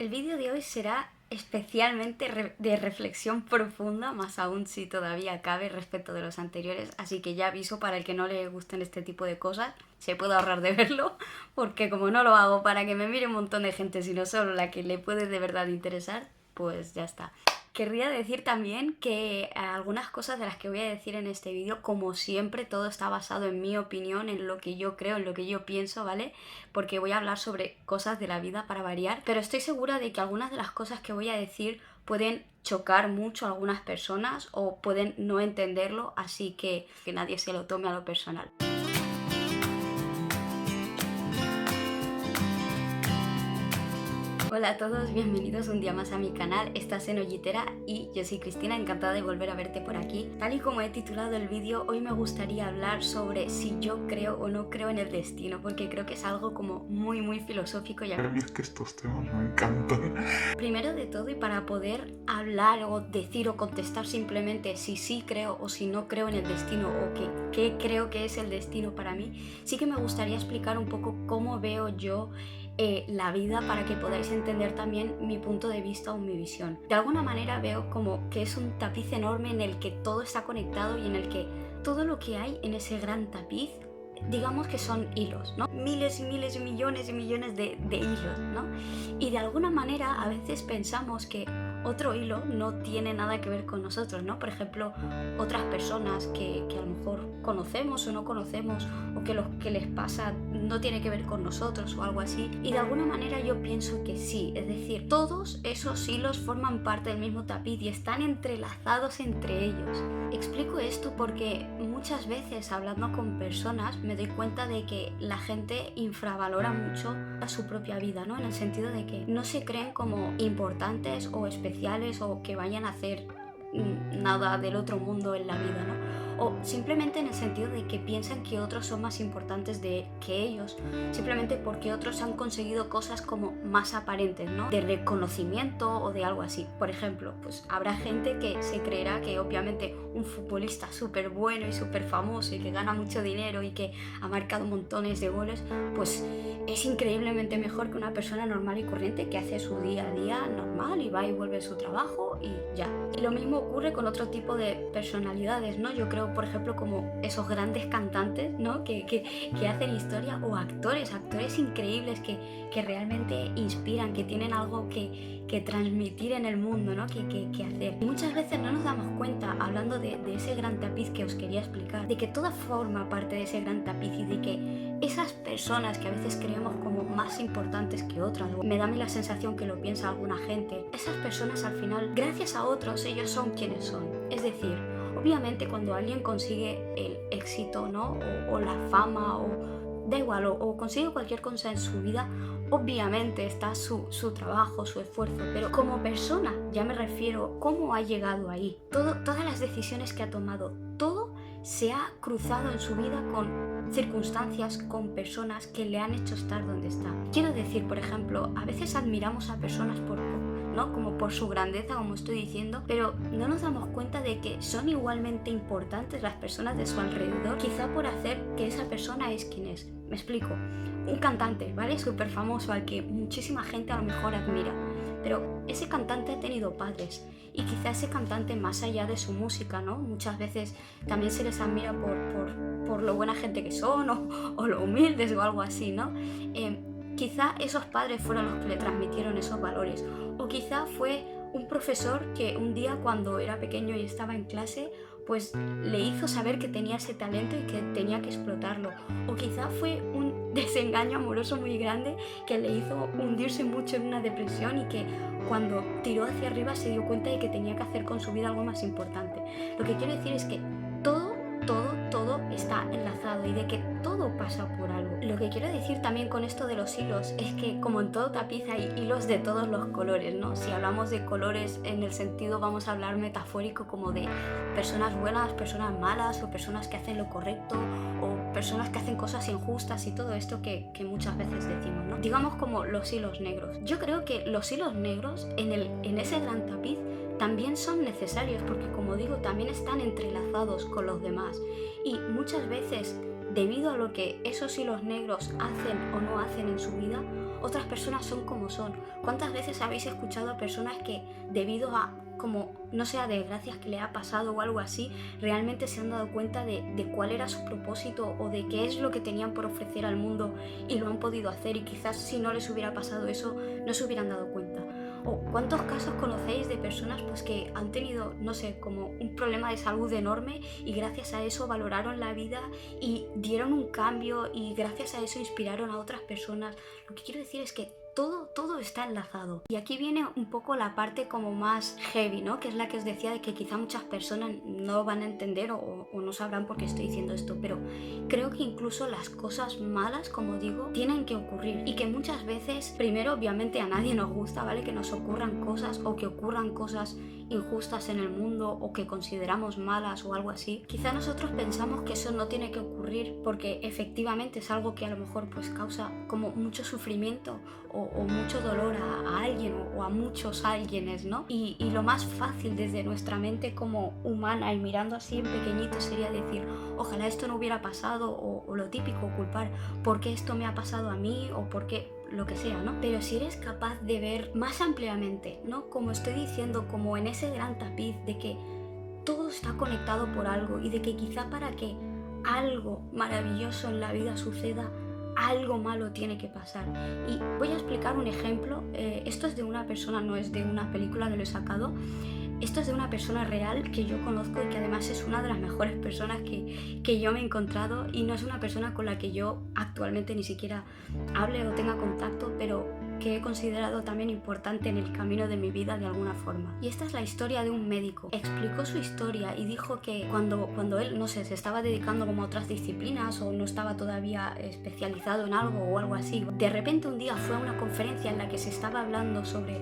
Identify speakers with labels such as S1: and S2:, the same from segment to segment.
S1: El vídeo de hoy será especialmente de reflexión profunda, más aún si todavía cabe respecto de los anteriores, así que ya aviso para el que no le gusten este tipo de cosas, se puede ahorrar de verlo, porque como no lo hago para que me mire un montón de gente, sino solo la que le puede de verdad interesar, pues ya está. Querría decir también que algunas cosas de las que voy a decir en este vídeo, como siempre, todo está basado en mi opinión, en lo que yo creo, en lo que yo pienso, ¿vale? Porque voy a hablar sobre cosas de la vida para variar, pero estoy segura de que algunas de las cosas que voy a decir pueden chocar mucho a algunas personas o pueden no entenderlo, así que nadie se lo tome a lo personal. Hola a todos, bienvenidos un día más a mi canal, estás en Ollitera y yo soy Cristina, encantada de volver a verte por aquí. Tal y como he titulado el vídeo, hoy me gustaría hablar sobre si yo creo o no creo en el destino, porque creo que es algo como muy filosófico.
S2: A mí es que estos temas me encantan.
S1: Primero de todo, y para poder hablar o decir o contestar simplemente si sí creo o si no creo en el destino o qué creo que es el destino para mí, sí que me gustaría explicar un poco cómo veo yo la vida para que podáis entender también mi punto de vista o mi visión. De alguna manera veo como que es un tapiz enorme en el que todo está conectado y en el que todo lo que hay en ese gran tapiz, digamos que son hilos, ¿no? Miles y miles y millones de hilos, ¿no? Y de alguna manera a veces pensamos que otro hilo no tiene nada que ver con nosotros, ¿no? Por ejemplo, otras personas que a lo mejor conocemos o no conocemos, o que lo que les pasa no tiene que ver con nosotros o algo así. Y de alguna manera yo pienso que sí, es decir, todos esos hilos forman parte del mismo tapiz y están entrelazados entre ellos. Explico esto porque muchas veces hablando con personas me doy cuenta de que la gente infravalora mucho a su propia vida, ¿no? En el sentido de que no se creen como importantes o especiales o que vayan a hacer nada del otro mundo en la vida, ¿no? O simplemente en el sentido de que piensan que otros son más importantes que ellos, simplemente porque otros han conseguido cosas como más aparentes, ¿no? De reconocimiento o de algo así. Por ejemplo, pues habrá gente que se creerá que obviamente un futbolista súper bueno y súper famoso y que gana mucho dinero y que ha marcado montones de goles, pues es increíblemente mejor que una persona normal y corriente que hace su día a día normal y va y vuelve a su trabajo y ya. Y lo mismo ocurre con otro tipo de personalidades, ¿no? Yo creo, por ejemplo, como esos grandes cantantes, ¿no? que hacen historia, o actores increíbles que realmente inspiran, que tienen algo que transmitir en el mundo, ¿no? que hacer. Y muchas veces no nos damos cuenta, hablando de ese gran tapiz que os quería explicar, de que toda forma parte de ese gran tapiz y de que esas personas que a veces creemos como más importantes que otras, me da a mí la sensación que lo piensa alguna gente, esas personas al final, gracias a otros, ellos son quienes son. Es decir, obviamente cuando alguien consigue el éxito, ¿no? o la fama, o da igual, o consigue cualquier cosa en su vida, obviamente está su trabajo, su esfuerzo, pero como persona, ya me refiero, cómo ha llegado ahí, todas las decisiones que ha tomado, todo se ha cruzado en su vida con circunstancias, con personas que le han hecho estar donde está. Quiero decir, por ejemplo, a veces admiramos a personas ¿no? como por su grandeza, como estoy diciendo, pero no nos damos cuenta de que son igualmente importantes las personas de su alrededor, quizá por hacer que esa persona es quien es. Me explico. Un cantante, ¿vale? Súper famoso al que muchísima gente a lo mejor admira, pero ese cantante ha tenido padres y quizá ese cantante, más allá de su música, ¿no? Muchas veces también se les admira por lo buena gente que son o lo humildes o algo así, ¿no? Quizá esos padres fueron los que le transmitieron esos valores, o quizá fue un profesor que un día cuando era pequeño y estaba en clase pues le hizo saber que tenía ese talento y que tenía que explotarlo, o quizá fue un desengaño amoroso muy grande que le hizo hundirse mucho en una depresión y que cuando tiró hacia arriba se dio cuenta de que tenía que hacer con su vida algo más importante. Lo que quiero decir es que todo está enlazado y de que todo pasa por algo. Lo que quiero decir también con esto de los hilos es que como en todo tapiz hay hilos de todos los colores, ¿no? Si hablamos de colores en el sentido, vamos a hablar metafórico, como de personas buenas, personas malas, o personas que hacen lo correcto, o personas que hacen cosas injustas y todo esto que muchas veces decimos, ¿no? Digamos como los hilos negros. Yo creo que los hilos negros en ese gran tapiz también son necesarios porque, como digo, también están entrelazados con los demás y muchas veces debido a lo que esos hilos negros hacen o no hacen en su vida, otras personas son como son. ¿Cuántas veces habéis escuchado a personas que debido a, como no sé, a desgracias que le ha pasado o algo así, realmente se han dado cuenta de cuál era su propósito o de qué es lo que tenían por ofrecer al mundo y lo han podido hacer, y quizás si no les hubiera pasado eso no se hubieran dado cuenta? ¿O cuántos casos conocéis de personas pues que han tenido, no sé, como un problema de salud enorme y gracias a eso valoraron la vida y dieron un cambio y gracias a eso inspiraron a otras personas? Lo que quiero decir es que todo está enlazado. Y aquí viene un poco la parte como más heavy, ¿no? Que es la que os decía de que quizá muchas personas no van a entender o no sabrán por qué estoy diciendo esto, pero creo que incluso las cosas malas, como digo, tienen que ocurrir, y que muchas veces, primero, obviamente a nadie nos gusta, ¿vale? Que nos ocurran cosas o que ocurran cosas injustas en el mundo o que consideramos malas o algo así. Quizá nosotros pensamos que eso no tiene que ocurrir porque efectivamente es algo que a lo mejor pues causa como mucho sufrimiento o mucho dolor a alguien o a muchos alguienes, ¿no? Y lo más fácil desde nuestra mente como humana y mirando así en pequeñito sería decir, ojalá esto no hubiera pasado, o lo típico, culpar por qué esto me ha pasado a mí o por qué lo que sea, ¿no? Pero si eres capaz de ver más ampliamente, ¿no? Como estoy diciendo, como en ese gran tapiz de que todo está conectado por algo y de que quizá para que algo maravilloso en la vida suceda, algo malo tiene que pasar. Y voy a explicar un ejemplo. Esto es de una persona, no es de una película que lo he sacado. Esto es de una persona real que yo conozco y que además es una de las mejores personas que yo me he encontrado, y no es una persona con la que yo actualmente ni siquiera hable o tenga contacto, pero que he considerado también importante en el camino de mi vida de alguna forma. Y esta es la historia de un médico. Explicó su historia y dijo que cuando él, no sé, se estaba dedicando como a otras disciplinas o no estaba todavía especializado en algo o algo así, de repente un día fue a una conferencia en la que se estaba hablando sobre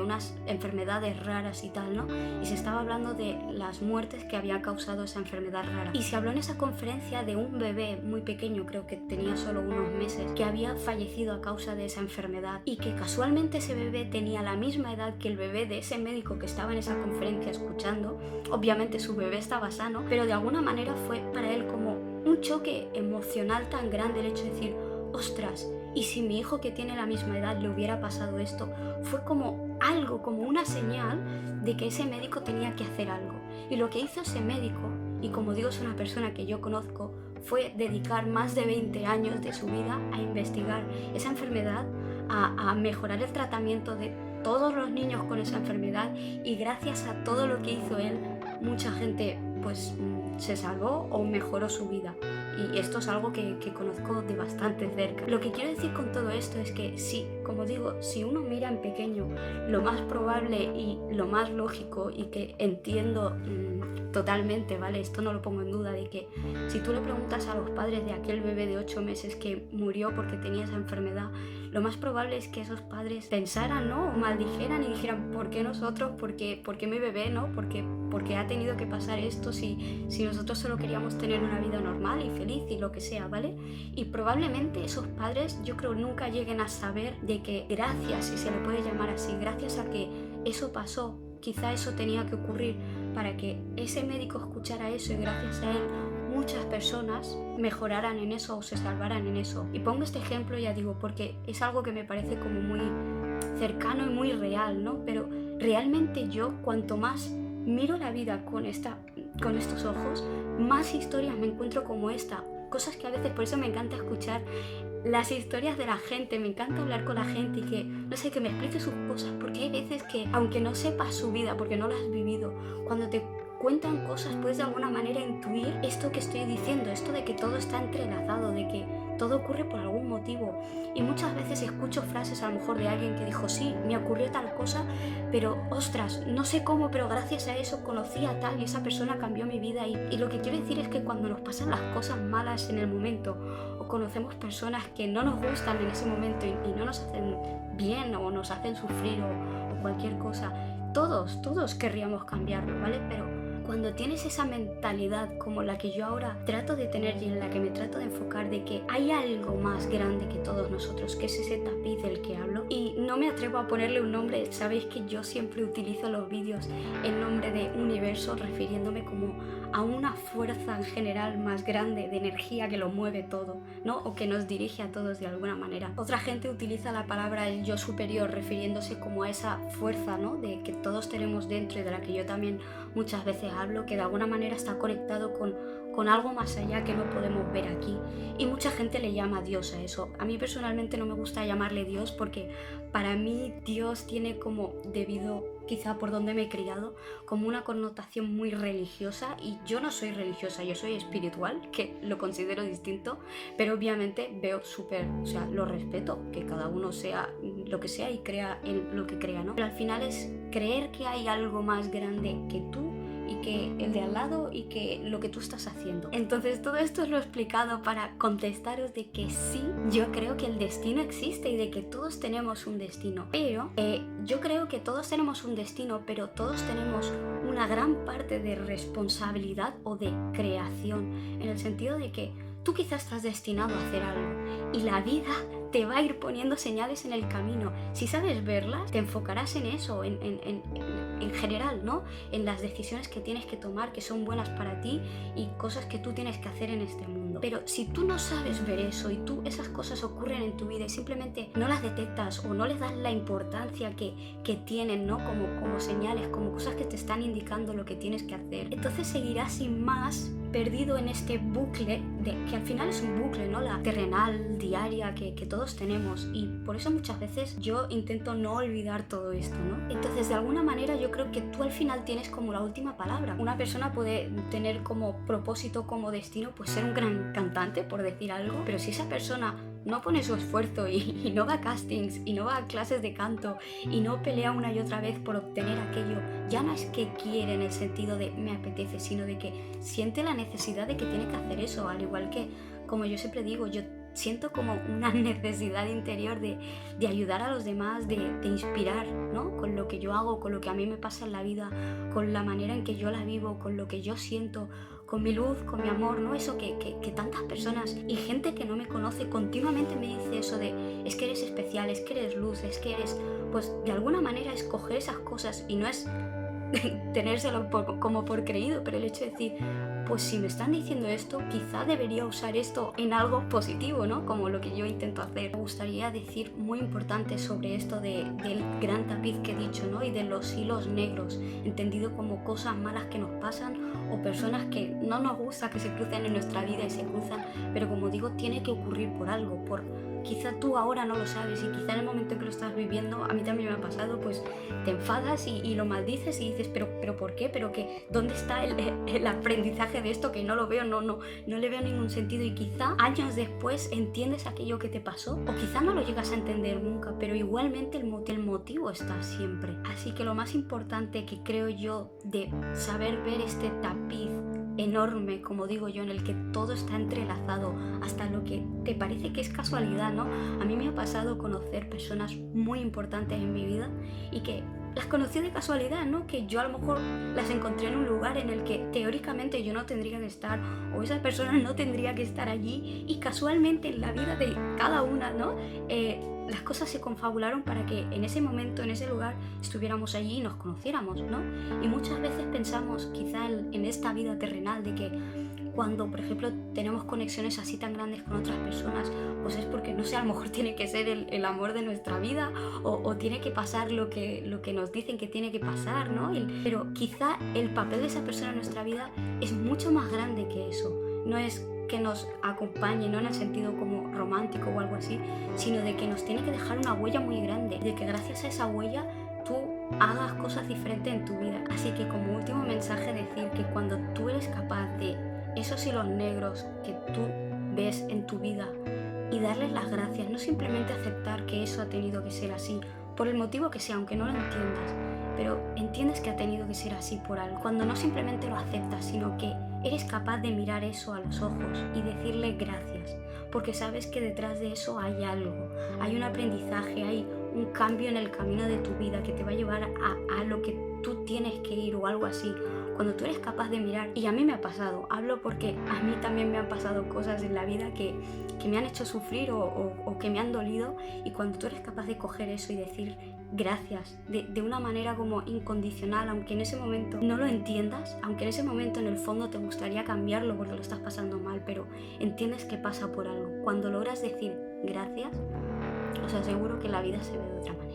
S1: unas enfermedades raras y tal, ¿no? Y se estaba hablando de las muertes que había causado esa enfermedad rara. Y se habló en esa conferencia de un bebé muy pequeño, creo que tenía solo unos meses, que había fallecido a causa de esa enfermedad, y que casualmente ese bebé tenía la misma edad que el bebé de ese médico que estaba en esa conferencia escuchando. Obviamente su bebé estaba sano, pero de alguna manera fue para él como un choque emocional tan grande el hecho de decir, ostras, y si mi hijo que tiene la misma edad le hubiera pasado esto. Fue como algo, como una señal de que ese médico tenía que hacer algo. Y lo que hizo ese médico, y como digo es una persona que yo conozco, fue dedicar más de 20 años de su vida a investigar esa enfermedad, a mejorar el tratamiento de todos los niños con esa enfermedad, y gracias a todo lo que hizo él, mucha gente pues se salvó o mejoró su vida. Y esto es algo que conozco de bastante cerca. Lo que quiero decir con todo esto es que sí, como digo, si uno mira en pequeño, lo más probable y lo más lógico, y que entiendo totalmente, ¿vale? Esto no lo pongo en duda, de que si tú le preguntas a los padres de aquel bebé de 8 meses que murió porque tenía esa enfermedad, lo más probable es que esos padres pensaran, ¿no? O maldijeran y dijeran, ¿por qué nosotros? ¿Por qué mi bebé, no? ¿Por qué ha tenido que pasar esto si nosotros solo queríamos tener una vida normal y feliz y lo que sea, ¿vale? Y probablemente esos padres, yo creo, nunca lleguen a saber de que gracias, si se le puede llamar así, gracias a que eso pasó, quizá eso tenía que ocurrir para que ese médico escuchara eso, y gracias a él muchas personas mejoraran en eso o se salvaran en eso. Y pongo este ejemplo, ya digo, porque es algo que me parece como muy cercano y muy real, ¿no? Pero realmente yo, cuanto más miro la vida con estos ojos, más historias me encuentro como esta. Cosas que a veces, por eso me encanta escuchar las historias de la gente, me encanta hablar con la gente y que, no sé, que me explique sus cosas, porque hay veces que, aunque no sepas su vida, porque no la has vivido, cuando te cuentan cosas puedes de alguna manera intuir esto que estoy diciendo, esto de que todo está entrelazado, de que todo ocurre por algún motivo. Y muchas veces escucho frases a lo mejor de alguien que dijo, sí, me ocurrió tal cosa, pero ostras, no sé cómo, pero gracias a eso conocí a tal y esa persona cambió mi vida. Y lo que quiero decir es que cuando nos pasan las cosas malas en el momento, o conocemos personas que no nos gustan en ese momento y no nos hacen bien o nos hacen sufrir o cualquier cosa, todos querríamos cambiarlo, ¿vale? Pero cuando tienes esa mentalidad como la que yo ahora trato de tener y en la que me trato de enfocar, de que hay algo más grande que todos nosotros, que es ese tapiz del que hablo, y no me atrevo a ponerle un nombre. Sabéis que yo siempre utilizo los vídeos el nombre de universo, refiriéndome como a una fuerza en general más grande de energía que lo mueve todo, ¿no? O que nos dirige a todos de alguna manera. Otra gente utiliza la palabra el yo superior, refiriéndose como a esa fuerza, ¿no? De que todos tenemos dentro y de la que yo también muchas veces hablo, que de alguna manera está conectado con algo más allá que no podemos ver aquí. Y mucha gente le llama Dios a eso. A mí personalmente no me gusta llamarle Dios, porque para mí Dios tiene como, debido quizá por donde me he criado, como una connotación muy religiosa, y yo no soy religiosa, yo soy espiritual, que lo considero distinto, pero obviamente veo súper, o sea, lo respeto, que cada uno sea lo que sea y crea en lo que crea, ¿no? Pero al final es creer que hay algo más grande que tú y que el de al lado y que lo que tú estás haciendo. Entonces todo esto os lo he explicado para contestaros de que sí, yo creo que el destino existe y de que todos tenemos un destino, pero yo creo que todos tenemos un destino, pero todos tenemos una gran parte de responsabilidad o de creación, en el sentido de que tú quizás estás destinado a hacer algo y la vida te va a ir poniendo señales en el camino. Si sabes verlas, te enfocarás en eso, en general, ¿no? En las decisiones que tienes que tomar, que son buenas para ti, y cosas que tú tienes que hacer en este mundo. Pero si tú no sabes ver eso y esas cosas ocurren en tu vida y simplemente no las detectas o no les das la importancia que tienen, ¿no? Como señales, como cosas que te están indicando lo que tienes que hacer, entonces seguirás sin más perdido en este bucle, que al final es un bucle, ¿no? La terrenal, diaria, que todos tenemos, y por eso muchas veces yo intento no olvidar todo esto, ¿no? Entonces, de alguna manera yo creo que tú al final tienes como la última palabra. Una persona puede tener como propósito, como destino, pues ser un gran cantante, por decir algo, pero si esa persona no pone su esfuerzo y no va a castings y no va a clases de canto y no pelea una y otra vez por obtener aquello, ya no es que quiere en el sentido de me apetece, sino de que siente la necesidad de que tiene que hacer eso. Al igual que, como yo siempre digo, yo siento como una necesidad interior de ayudar a los demás, de inspirar, ¿no? Con lo que yo hago, con lo que a mí me pasa en la vida, con la manera en que yo la vivo, con lo que yo siento, con mi luz, con mi amor, ¿no? Eso que tantas personas y gente que no me conoce continuamente me dice eso de es que eres especial, es que eres luz, es que eres... Pues de alguna manera escoger esas cosas, y no es tenérselo como por creído, pero el hecho de decir, pues si me están diciendo esto, quizá debería usar esto en algo positivo, ¿no? Como lo que yo intento hacer. Me gustaría decir muy importante sobre esto del gran tapiz que he dicho, ¿no? Y de los hilos negros, entendido como cosas malas que nos pasan o personas que no nos gusta que se crucen en nuestra vida y se cruzan, pero como digo, tiene que ocurrir por algo, quizá tú ahora no lo sabes y quizá en el momento en que lo estás viviendo, a mí también me ha pasado, pues te enfadas y lo maldices y dices, pero ¿por qué? ¿Pero qué? ¿Dónde está el aprendizaje de esto? Que no lo veo, no le veo ningún sentido, y quizá años después entiendes aquello que te pasó, o quizá no lo llegas a entender nunca, pero igualmente el motivo está siempre. Así que lo más importante que creo yo de saber ver este tapiz enorme, como digo yo, en el que todo está entrelazado hasta lo que te parece que es casualidad, ¿no? A mí me ha pasado conocer personas muy importantes en mi vida y que las conocí de casualidad, ¿no? Que yo a lo mejor las encontré en un lugar en el que teóricamente yo no tendría que estar, o esa persona no tendría que estar allí, y casualmente en la vida de cada una, ¿no? Las cosas se confabularon para que en ese momento, en ese lugar, estuviéramos allí y nos conociéramos, ¿no? Y muchas veces pensamos, quizá en esta vida terrenal, de que cuando, por ejemplo, tenemos conexiones así tan grandes con otras personas, pues es porque, no sé, a lo mejor tiene que ser el amor de nuestra vida, o tiene que pasar lo que nos dicen que tiene que pasar, ¿no? Pero quizá el papel de esa persona en nuestra vida es mucho más grande que eso. No es que nos acompañe, no en el sentido como romántico o algo así, sino de que nos tiene que dejar una huella muy grande, de que gracias a esa huella tú hagas cosas diferentes en tu vida. Así que como último mensaje, decir que cuando tú eres capaz de esos hilos negros que tú ves en tu vida y darles las gracias, no simplemente aceptar que eso ha tenido que ser así, por el motivo que sea, aunque no lo entiendas, pero entiendes que ha tenido que ser así por algo. Cuando no simplemente lo aceptas, sino que eres capaz de mirar eso a los ojos y decirle gracias, porque sabes que detrás de eso hay algo, hay un aprendizaje, hay un cambio en el camino de tu vida que te va a llevar a lo que tú tienes que ir o algo así. Cuando tú eres capaz de mirar, y a mí me ha pasado, hablo porque a mí también me han pasado cosas en la vida que me han hecho sufrir o que me han dolido, y cuando tú eres capaz de coger eso y decir gracias de una manera como incondicional, aunque en ese momento no lo entiendas, aunque en ese momento en el fondo te gustaría cambiarlo porque lo estás pasando mal, pero entiendes que pasa por algo. Cuando logras decir gracias, os aseguro que la vida se ve de otra manera.